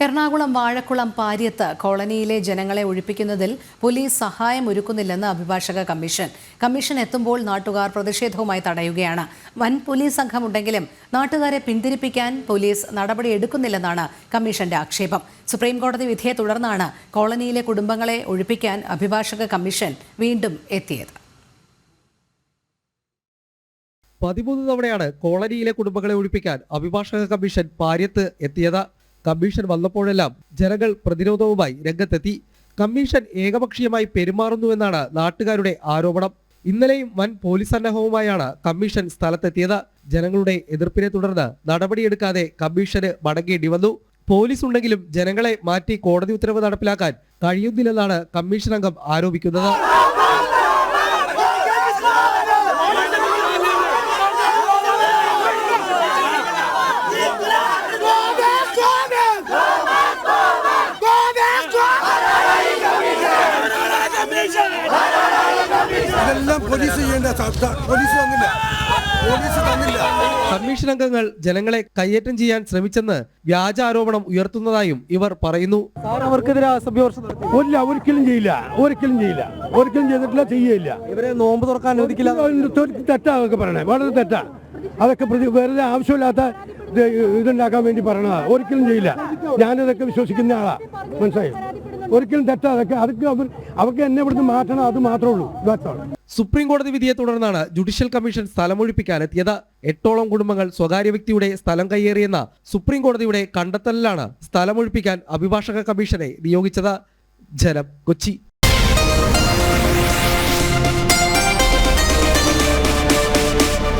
എറണാകുളം വാഴക്കുളം പാര്യത്ത് കോളനിയിലെ ജനങ്ങളെ ഒഴിപ്പിക്കുന്നതിൽ പോലീസ് സഹായം ഒരുക്കുന്നില്ലെന്ന് അഭിഭാഷക കമ്മീഷൻ. കമ്മീഷൻ എത്തുമ്പോൾ നാട്ടുകാർ പ്രതിഷേധവുമായി തടയുകയാണ്. വൻ പോലീസ് സംഘമുണ്ടെങ്കിലും നാട്ടുകാരെ പിന്തിരിപ്പിക്കാൻ പോലീസ് നടപടിയെടുക്കുന്നില്ലെന്നാണ് കമ്മീഷന്റെ ആക്ഷേപം. സുപ്രീംകോടതി വിധിയെ തുടർന്നാണ് കോളനിയിലെ കുടുംബങ്ങളെ ഒഴിപ്പിക്കാൻ അഭിഭാഷക കമ്മീഷൻ വീണ്ടും എത്തിയത്. 13 തവണയാണ് കോളനിയിലെ കുടുംബങ്ങളെ ഒഴിപ്പിക്കാൻ അഭിഭാഷക കമ്മീഷൻ പാര്യത്ത് എത്തിയത്. കമ്മീഷൻ വന്നപ്പോഴെല്ലാം ജനങ്ങൾ പ്രതിരോധവുമായി രംഗത്തെത്തി. കമ്മീഷൻ ഏകപക്ഷീയമായി പെരുമാറുന്നുവെന്നാണ് നാട്ടുകാരുടെ ആരോപണം. ഇന്നലെയും വൻ പോലീസ് സന്നാഹവുമായാണ് കമ്മീഷൻ സ്ഥലത്തെത്തിയത്. ജനങ്ങളുടെ എതിർപ്പിനെ തുടർന്ന് നടപടിയെടുക്കാതെ കമ്മീഷന് മടങ്ങേണ്ടി വന്നു. പോലീസ് ഉണ്ടെങ്കിലും ജനങ്ങളെ മാറ്റി കോടതി ഉത്തരവ് നടപ്പിലാക്കാൻ കഴിയുന്നില്ലെന്നാണ് കമ്മീഷൻ അംഗം ആരോപിക്കുന്നത്. കമ്മീഷൻ അംഗങ്ങൾ ജനങ്ങളെ കയ്യേറ്റം ചെയ്യാൻ ശ്രമിച്ചെന്ന് വ്യാജ ആരോപണം ഉയർത്തുന്നതായും ഇവർ പറയുന്നു. അവർക്കെതിരെ ഒരിക്കലും ചെയ്യില്ല. ഇവരെ നോമ്പ് തുറക്കാൻ അനുവദിക്കില്ല. തെറ്റാ അതൊക്കെ പറയണേ, വളരെ തെറ്റാ. അതൊക്കെ വെറുതെ ആവശ്യമില്ലാത്ത ഇതുണ്ടാക്കാൻ വേണ്ടി പറയണതാ. ഒരിക്കലും ചെയ്യില്ല. ഞാനതൊക്കെ വിശ്വസിക്കുന്ന ആളാ, മനസ്സിലായി. ഒരിക്കലും തെറ്റാ. അതൊക്കെ അവർക്ക് എന്നെ ഇവിടുന്ന് മാറ്റണം, അത് മാത്രമേ ഉള്ളൂ. സുപ്രീം കോടതി വിധിയെ തുടർന്നാണ് ജുഡീഷ്യൽ കമ്മീഷൻ സ്ഥലമൊഴിപ്പിക്കാനെത്തിയത്. 8ഓളം കുടുംബങ്ങൾ സ്വകാര്യ വ്യക്തിയുടെ സ്ഥലം കയ്യേറിയെന്ന സുപ്രീം കോടതിയുടെ കണ്ടെത്തലിലാണ് സ്ഥലമൊഴിപ്പിക്കാൻ അഭിഭാഷക കമ്മീഷനെ നിയോഗിച്ചത്. ജനം, കൊച്ചി.